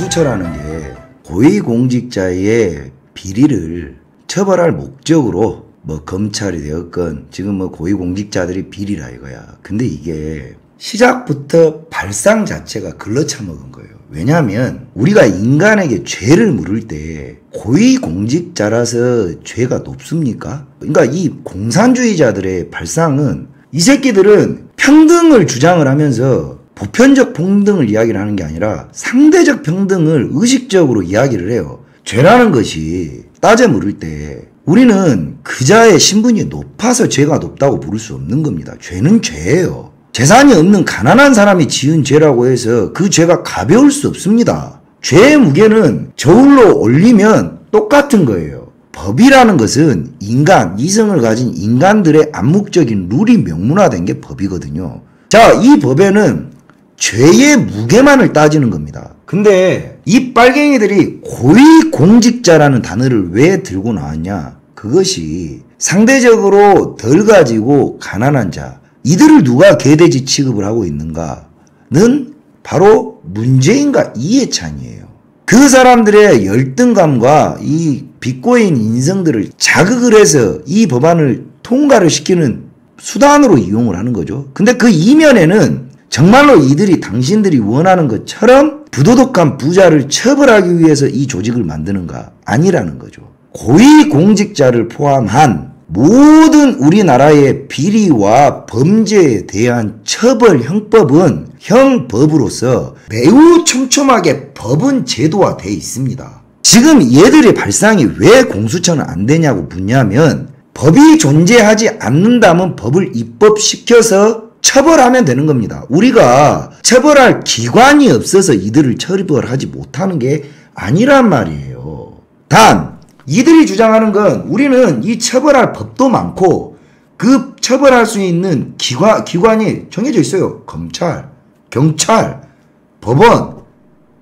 공수처라는 게 고위공직자의 비리를 처벌할 목적으로 뭐 검찰이 되었건 지금 뭐 고위공직자들이 비리라 이거야. 근데 이게 시작부터 발상 자체가 글러쳐먹은 거예요. 왜냐하면 우리가 인간에게 죄를 물을 때 고위공직자라서 죄가 높습니까? 그러니까 이 공산주의자들의 발상은 이 새끼들은 평등을 주장을 하면서 보편적 평등을 이야기를 하는 게 아니라 상대적 평등을 의식적으로 이야기를 해요. 죄라는 것이 따져 물을 때 우리는 그자의 신분이 높아서 죄가 높다고 부를 수 없는 겁니다. 죄는 죄예요. 재산이 없는 가난한 사람이 지은 죄라고 해서 그 죄가 가벼울 수 없습니다. 죄의 무게는 저울로 올리면 똑같은 거예요. 법이라는 것은 인간, 이성을 가진 인간들의 암묵적인 룰이 명문화된 게 법이거든요. 자, 이 법에는 죄의 무게만을 따지는 겁니다. 근데 이 빨갱이들이 고위공직자라는 단어를 왜 들고 나왔냐? 그것이 상대적으로 덜 가지고 가난한 자, 이들을 누가 개돼지 취급을 하고 있는가는 바로 문재인과 이해찬이에요. 그 사람들의 열등감과 이 비꼬인 인성들을 자극을 해서 이 법안을 통과를 시키는 수단으로 이용을 하는 거죠. 근데 그 이면에는 정말로 이들이 당신들이 원하는 것처럼 부도덕한 부자를 처벌하기 위해서 이 조직을 만드는가? 아니라는 거죠. 고위공직자를 포함한 모든 우리나라의 비리와 범죄에 대한 처벌 형법은 형법으로서 매우 촘촘하게 법은 제도화되어 있습니다. 지금 얘들의 발상이 왜 공수처는 안 되냐고 묻냐면 법이 존재하지 않는다면 법을 입법시켜서 처벌하면 되는 겁니다. 우리가 처벌할 기관이 없어서 이들을 처벌하지 못하는 게 아니란 말이에요. 단 이들이 주장하는 건 우리는 이 처벌할 법도 많고 그 처벌할 수 있는 기관이 정해져 있어요. 검찰, 경찰, 법원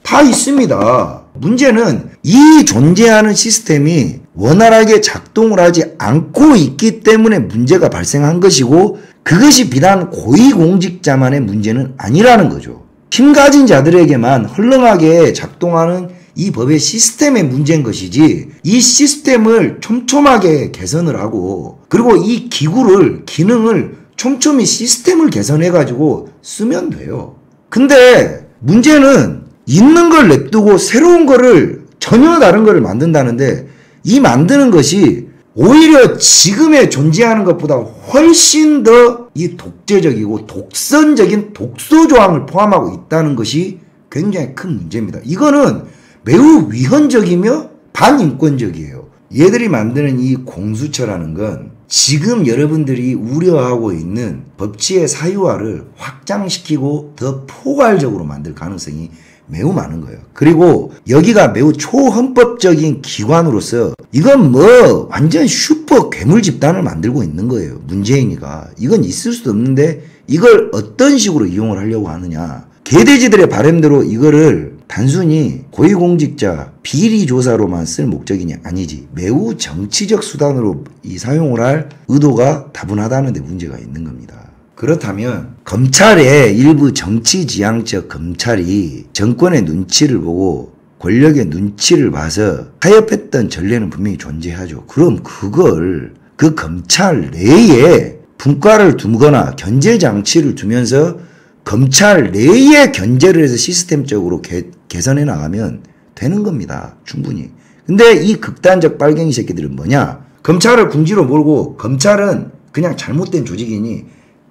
다 있습니다. 문제는 이 존재하는 시스템이 원활하게 작동을 하지 않고 있기 때문에 문제가 발생한 것이고 그것이 비단 고위공직자만의 문제는 아니라는 거죠. 힘 가진 자들에게만 헐렁하게 작동하는 이 법의 시스템의 문제인 것이지 이 시스템을 촘촘하게 개선을 하고 그리고 이 기능을 촘촘히 시스템을 개선해가지고 쓰면 돼요. 근데 문제는 있는 걸 냅두고 새로운 거를 전혀 다른 거를 만든다는데 이 만드는 것이 오히려 지금에 존재하는 것보다 훨씬 더 이 독재적이고 독선적인 독소조항을 포함하고 있다는 것이 굉장히 큰 문제입니다. 이거는 매우 위헌적이며 반인권적이에요. 얘들이 만드는 이 공수처라는 건 지금 여러분들이 우려하고 있는 법치의 사유화를 확장시키고 더 포괄적으로 만들 가능성이 매우 많은 거예요. 그리고 여기가 매우 초헌법적인 기관으로서 이건 뭐 완전 슈퍼 괴물 집단을 만들고 있는 거예요. 문재인이가. 이건 있을 수도 없는데 이걸 어떤 식으로 이용을 하려고 하느냐. 개돼지들의 바람대로 이거를 단순히 고위공직자 비리조사로만 쓸 목적이냐 아니지. 매우 정치적 수단으로 이 사용을 할 의도가 다분하다는 데 문제가 있는 겁니다. 그렇다면 검찰의 일부 정치지향적 검찰이 정권의 눈치를 보고 권력의 눈치를 봐서 타협했던 전례는 분명히 존재하죠. 그럼 그걸 그 검찰 내에 분과를 두거나 견제장치를 두면서 검찰 내에 견제를 해서 시스템적으로 개선해 나가면 되는 겁니다. 충분히. 근데 이 극단적 빨갱이 새끼들은 뭐냐? 검찰을 궁지로 몰고 검찰은 그냥 잘못된 조직이니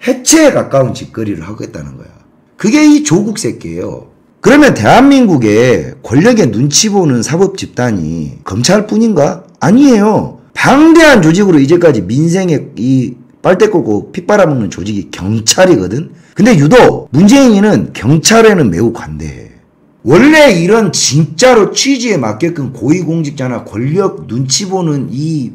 해체에 가까운 짓거리를 하겠다는 거야. 그게 이 조국 새끼예요. 그러면 대한민국의 권력의 눈치 보는 사법 집단이 검찰뿐인가? 아니에요. 방대한 조직으로 이제까지 민생의 이 빨대 꽂고 피 빨아먹는 조직이 경찰이거든. 근데 유독 문재인이는 경찰에는 매우 관대해. 원래 이런 진짜로 취지에 맞게끔 고위공직자나 권력 눈치 보는 이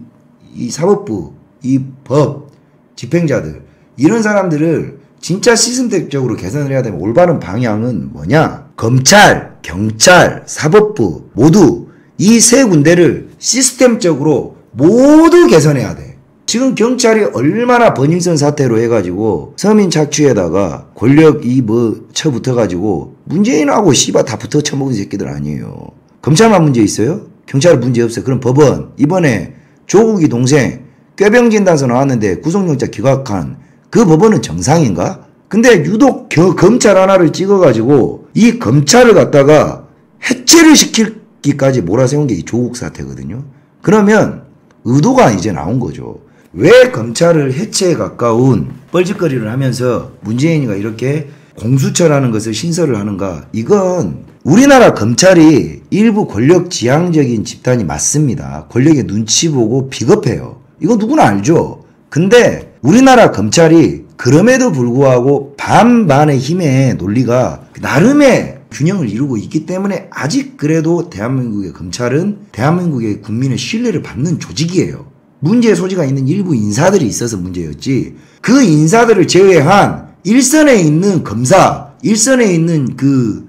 사법부, 이 법, 집행자들 이런 사람들을 진짜 시스템적으로 개선을 해야 되면 올바른 방향은 뭐냐? 검찰, 경찰, 사법부 모두 이 세 군데를 시스템적으로 모두 개선해야 돼. 지금 경찰이 얼마나 버닝썬 사태로 해가지고 서민 착취에다가 권력 쳐붙어가지고 문재인하고 씨발 다 붙어 처먹은 새끼들 아니에요. 검찰만 문제 있어요? 경찰은 문제 없어요. 그럼 법원 이번에 조국이 동생 꾀병진단서 나왔는데 구속영장 기각한 그 법원은 정상인가? 근데 유독 검찰 하나를 찍어가지고 이 검찰을 갖다가 해체를 시키기까지 몰아세운 게 이 조국 사태거든요. 그러면 의도가 이제 나온 거죠. 왜 검찰을 해체에 가까운 뻘짓거리를 하면서 문재인이가 이렇게 공수처라는 것을 신설을 하는가? 이건 우리나라 검찰이 일부 권력 지향적인 집단이 맞습니다. 권력의 눈치 보고 비겁해요. 이거 누구나 알죠. 근데 우리나라 검찰이 그럼에도 불구하고 반반의 힘의 논리가 나름의 균형을 이루고 있기 때문에 아직 그래도 대한민국의 검찰은 대한민국의 국민의 신뢰를 받는 조직이에요. 문제의 소지가 있는 일부 인사들이 있어서 문제였지, 그 인사들을 제외한 일선에 있는 검사, 일선에 있는 그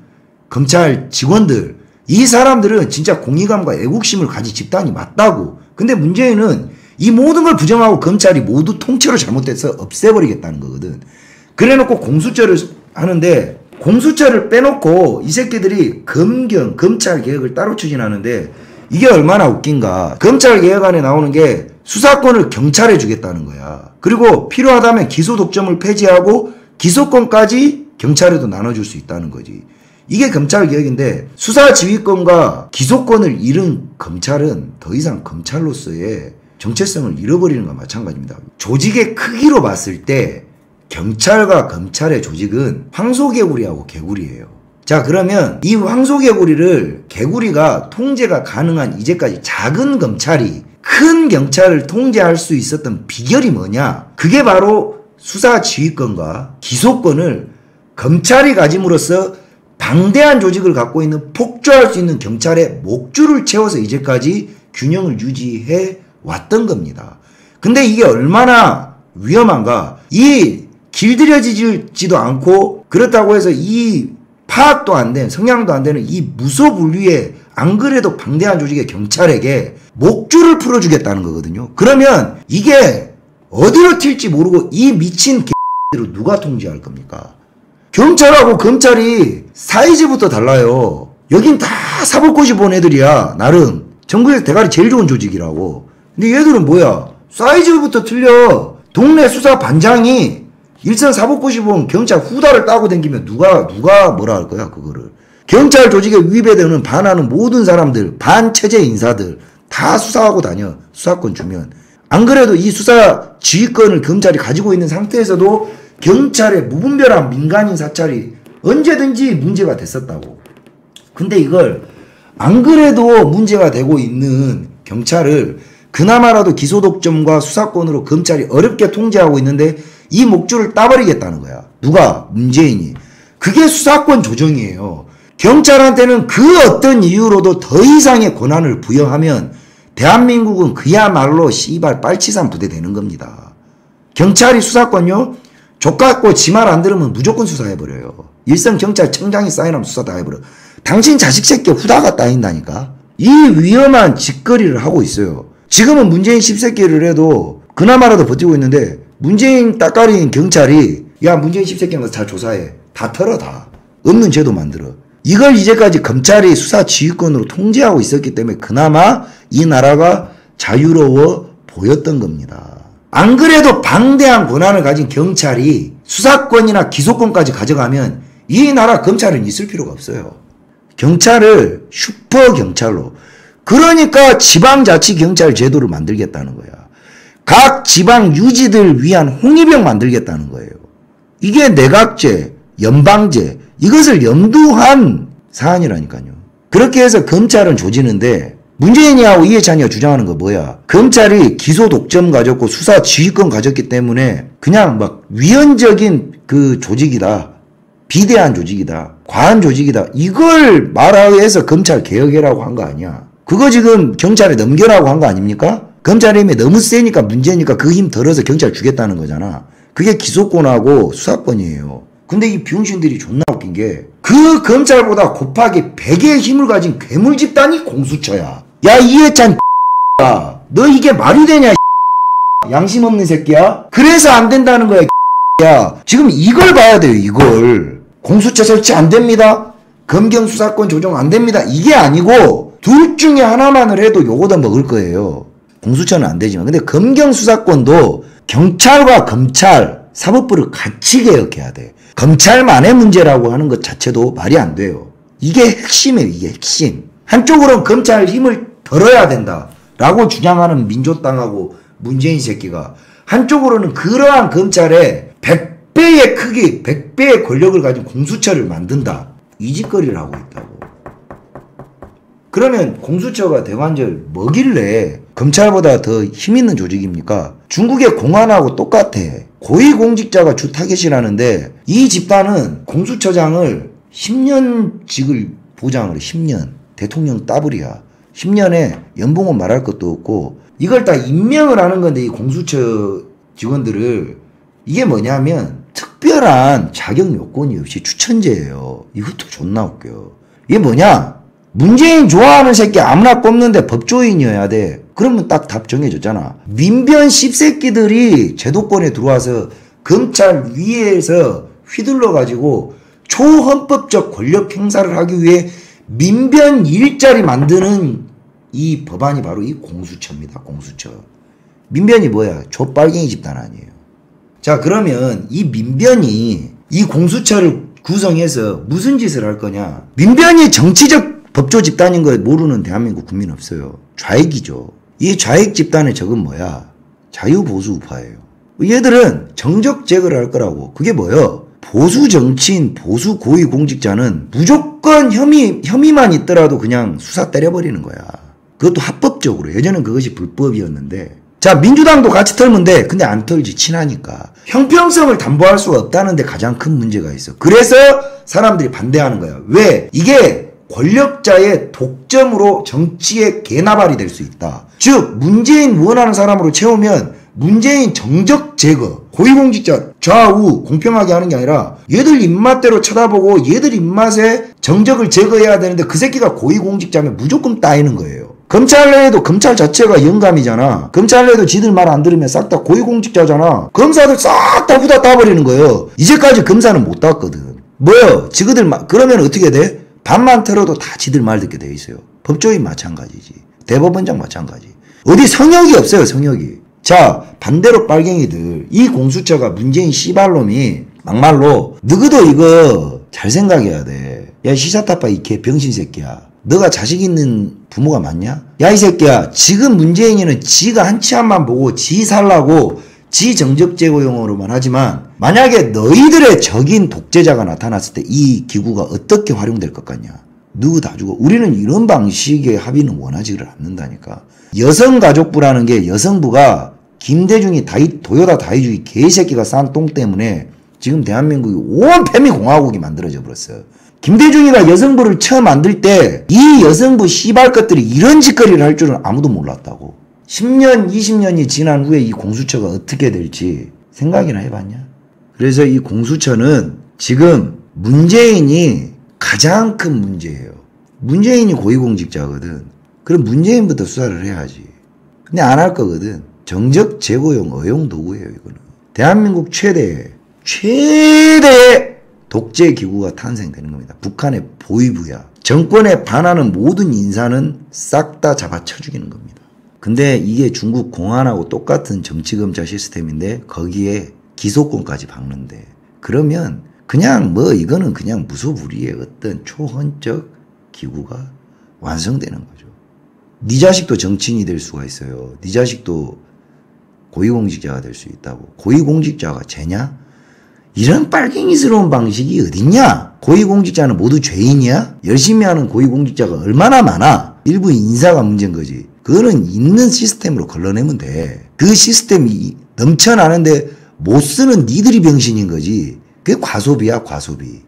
검찰 직원들, 이 사람들은 진짜 공의감과 애국심을 가진 집단이 맞다고. 근데 문제는 이 모든 걸 부정하고 검찰이 모두 통째로 잘못돼서 없애버리겠다는 거거든. 그래놓고 공수처를 하는데, 공수처를 빼놓고 이 새끼들이 검찰개혁을 따로 추진하는데, 이게 얼마나 웃긴가. 검찰개혁안에 나오는 게 수사권을 경찰에 주겠다는 거야. 그리고 필요하다면 기소독점을 폐지하고 기소권까지 경찰에도 나눠줄 수 있다는 거지. 이게 검찰개혁인데, 수사지휘권과 기소권을 잃은 검찰은 더 이상 검찰로서의 정체성을 잃어버리는 것과 마찬가지입니다. 조직의 크기로 봤을 때 경찰과 검찰의 조직은 황소개구리하고 개구리예요. 자, 그러면 이 황소개구리를 개구리가 통제가 가능한 이제까지 작은 검찰이 큰 경찰을 통제할 수 있었던 비결이 뭐냐? 그게 바로 수사지휘권과 기소권을 검찰이 가짐으로써 방대한 조직을 갖고 있는 폭주할 수 있는 경찰의 목줄을 채워서 이제까지 균형을 유지해 왔던 겁니다. 근데 이게 얼마나 위험한가? 이 길들여지지도 않고 그렇다고 해서 이 파악도 안 된, 성향도 안 되는 이 무소불위의 안 그래도 방대한 조직의 경찰에게 목줄을 풀어주겠다는 거거든요. 그러면 이게 어디로 튈지 모르고 이 미친 개들을 누가 통제할 겁니까? 경찰하고 검찰이 사이즈부터 달라요. 여긴 다 사법고시 본 애들이야. 나름 전국에서 대가리 제일 좋은 조직이라고. 근데 얘들은 뭐야? 사이즈부터 틀려. 동네 수사 반장이 일선 사법고시 본 경찰 후다를 따고 다니면 누가 뭐라 할 거야, 그거를. 경찰 조직에 위배되는 반하는 모든 사람들, 반체제 인사들 다 수사하고 다녀. 수사권 주면. 안 그래도 이 수사 지휘권을 검찰이 가지고 있는 상태에서도 경찰의 무분별한 민간인 사찰이 언제든지 문제가 됐었다고. 근데 이걸 안 그래도 문제가 되고 있는 경찰을 그나마라도 기소독점과 수사권으로 검찰이 어렵게 통제하고 있는데 이 목줄을 따버리겠다는 거야. 누가? 문재인이. 그게 수사권 조정이에요. 경찰한테는 그 어떤 이유로도 더 이상의 권한을 부여하면 대한민국은 그야말로 씨발 빨치산 부대 되는 겁니다. 경찰이 수사권요? 족같고 지 말 안 들으면 무조건 수사해버려요. 일선 경찰청장이 사인하면 수사 다 해버려. 당신 자식 새끼 후다가 따인다니까. 이 위험한 짓거리를 하고 있어요. 지금은 문재인 씹새끼를 해도 그나마라도 버티고 있는데, 문재인 따까리인 경찰이 야 문재인 씹새끼는 거 잘 조사해. 다 털어 다. 없는 제도 만들어. 이걸 이제까지 검찰이 수사 지휘권으로 통제하고 있었기 때문에 그나마 이 나라가 자유로워 보였던 겁니다. 안 그래도 방대한 권한을 가진 경찰이 수사권이나 기소권까지 가져가면 이 나라 검찰은 있을 필요가 없어요. 경찰을 슈퍼경찰로. 그러니까 지방자치경찰 제도를 만들겠다는 거야. 각 지방 유지들 위한 홍위병 만들겠다는 거예요. 이게 내각제, 연방제, 이것을 염두한 사안이라니까요. 그렇게 해서 검찰은 조지는데, 문재인이하고 이해찬이가 주장하는 거 뭐야? 검찰이 기소 독점 가졌고 수사 지휘권 가졌기 때문에 그냥 막 위헌적인 그 조직이다. 비대한 조직이다. 과한 조직이다. 이걸 말하해서 검찰 개혁해라고 한 거 아니야. 그거 지금 경찰에 넘겨라고 한 거 아닙니까? 검찰의 힘이 너무 세니까 문제니까 그 힘 덜어서 경찰 주겠다는 거잖아. 그게 기소권하고 수사권이에요. 근데 이 병신들이 존나 웃긴 게 그 검찰보다 곱하기 100의 힘을 가진 괴물 집단이 공수처야. 야 이해찬 너 이게 말이 되냐? 양심 없는 새끼야? 그래서 안 된다는 거야. 야, 지금 이걸 봐야 돼요. 이걸. 공수처 설치 안 됩니다. 검경 수사권 조정 안 됩니다. 이게 아니고 둘 중에 하나만을 해도 요거다 먹을 거예요. 공수처는 안 되지만. 근데 검경 수사권도 경찰과 검찰, 사법부를 같이 개혁해야 돼. 검찰만의 문제라고 하는 것 자체도 말이 안 돼요. 이게 핵심이에요. 이게 핵심. 한쪽으로는 검찰 힘을 덜어야 된다 라고 주장하는 민주당하고 문재인 새끼가, 한쪽으로는 그러한 검찰의 100배의 크기, 100배의 권력을 가진 공수처를 만든다, 이 짓거리를 하고 있다고. 그러면 공수처가 대관절 뭐길래 검찰보다 더 힘있는 조직입니까? 중국의 공안하고 똑같아. 고위공직자가 주 타겟이라는데 이 집단은 공수처장을 10년직을 보장을 해. 10년. 대통령 따블이야. 10년에 연봉은 말할 것도 없고 이걸 다 임명을 하는 건데, 이 공수처 직원들을, 이게 뭐냐면 특별한 자격 요건이 없이 추천제예요. 이것도 존나 웃겨. 이게 뭐냐? 문재인 좋아하는 새끼 아무나 꼽는데 법조인이어야 돼. 그러면 딱 답 정해졌잖아. 민변 씹새끼들이 제도권에 들어와서 검찰 위에서 휘둘러가지고 초헌법적 권력 행사를 하기 위해 민변 일자리 만드는 이 법안이 바로 이 공수처입니다. 공수처. 민변이 뭐야? 족빨갱이 집단 아니에요. 자, 그러면 이 민변이 이 공수처를 구성해서 무슨 짓을 할 거냐? 민변이 정치적 법조 집단인 걸 모르는 대한민국 국민 없어요. 좌익이죠. 이 좌익 집단의 적은 뭐야? 자유보수 우파예요. 얘들은 정적 제거를 할 거라고. 그게 뭐예요? 보수 정치인, 보수 고위공직자는 무조건 혐의만 있더라도 그냥 수사 때려버리는 거야. 그것도 합법적으로. 예전엔 그것이 불법이었는데. 자, 민주당도 같이 털면 돼. 근데 안 털지. 친하니까. 형평성을 담보할 수가 없다는 데 가장 큰 문제가 있어. 그래서 사람들이 반대하는 거야. 왜? 이게 권력자의 독점으로 정치의 개나발이 될 수 있다. 즉 문재인 원하는 사람으로 채우면 문재인 정적 제거, 고위공직자 좌우 공평하게 하는 게 아니라 얘들 입맛대로 쳐다보고 얘들 입맛에 정적을 제거해야 되는데 그 새끼가 고위공직자면 무조건 따이는 거예요. 검찰 내에도 검찰 자체가 영감이잖아. 검찰 내에도 지들 말 안 들으면 싹 다 고위공직자잖아. 검사들 싹 다 후다 따버리는 거예요. 이제까지 검사는 못 땄거든. 뭐요? 지그들 그러면 어떻게 돼? 반만 털어도 다 지들 말 듣게 돼 있어요. 법조인 마찬가지지. 대법원장 마찬가지. 어디 성역이 없어요. 성역이. 자, 반대로 빨갱이들, 이 공수처가 문재인 씨발놈이 막말로 너희도 이거 잘 생각해야 돼. 야, 시사타파 이 개 병신 새끼야. 너가 자식 있는 부모가 맞냐? 야, 이 새끼야. 지금 문재인이는 지가 한 치 앞만 보고 지 살라고 지 정적 제거용으로만 하지만 만약에 너희들의 적인 독재자가 나타났을 때 이 기구가 어떻게 활용될 것 같냐? 누구 다 주고. 우리는 이런 방식의 합의는 원하지를 않는다니까. 여성가족부라는 게 여성부가 김대중이 도요타 다이주의 개새끼가 싼 똥 때문에 지금 대한민국이 온 패미공화국이 만들어져 버렸어요. 김대중이가 여성부를 처음 만들 때 이 여성부 씨발 것들이 이런 짓거리를 할 줄은 아무도 몰랐다고. 10년, 20년이 지난 후에 이 공수처가 어떻게 될지 생각이나 해봤냐? 그래서 이 공수처는 지금 문재인이 가장 큰 문제예요. 문재인이 고위공직자거든. 그럼 문재인부터 수사를 해야지. 근데 안 할 거거든. 정적 제거용 어용 도구예요, 이거는. 대한민국 최대의 독재 기구가 탄생되는 겁니다. 북한의 보위부야. 정권에 반하는 모든 인사는 싹 다 잡아쳐 죽이는 겁니다. 근데 이게 중국 공안하고 똑같은 정치검찰 시스템인데 거기에 기소권까지 박는데, 그러면 그냥 이거는 그냥 무소불위의 어떤 초헌적 기구가 완성되는 거죠. 네 자식도 정치인이 될 수가 있어요. 네 자식도 고위공직자가 될 수 있다고. 고위공직자가 죄냐? 이런 빨갱이스러운 방식이 어딨냐? 고위공직자는 모두 죄인이야? 열심히 하는 고위공직자가 얼마나 많아? 일부 인사가 문제인 거지. 그거는 있는 시스템으로 걸러내면 돼. 그 시스템이 넘쳐나는데 못 쓰는 니들이 병신인 거지. 그게 과소비야, 과소비.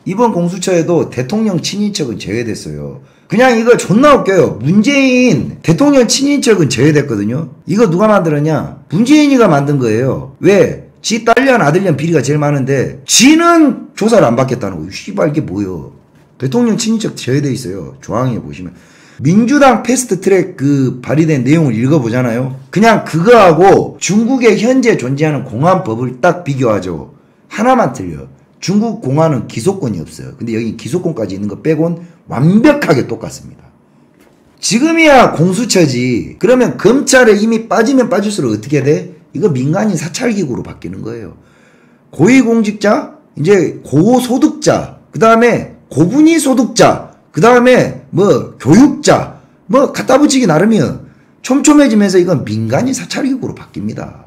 이번 공수처에도 대통령 친인척은 제외됐어요. 그냥 이거 존나 웃겨요. 문재인 대통령 친인척은 제외됐거든요. 이거 누가 만들었냐? 문재인이가 만든 거예요. 왜? 지 딸년 아들년 비리가 제일 많은데 지는 조사를 안 받겠다는 거예요. 씨발 이게 뭐예요? 대통령 친인척 제외돼 있어요. 조항에 보시면. 민주당 패스트트랙 그 발의된 내용을 읽어보잖아요. 그냥 그거하고 중국에 현재 존재하는 공안법을 딱 비교하죠. 하나만 틀려. 중국 공안은 기소권이 없어요. 근데 여기 기소권까지 있는 거 빼곤 완벽하게 똑같습니다. 지금이야 공수처지. 그러면 검찰에 이미 빠지면 빠질수록 어떻게 돼? 이거 민간인 사찰기구로 바뀌는 거예요. 고위공직자, 이제 고소득자, 그 다음에 고분위 소득자, 그 다음에 뭐 교육자, 뭐 갖다 붙이기 나름이요. 촘촘해지면서 이건 민간인 사찰기구로 바뀝니다.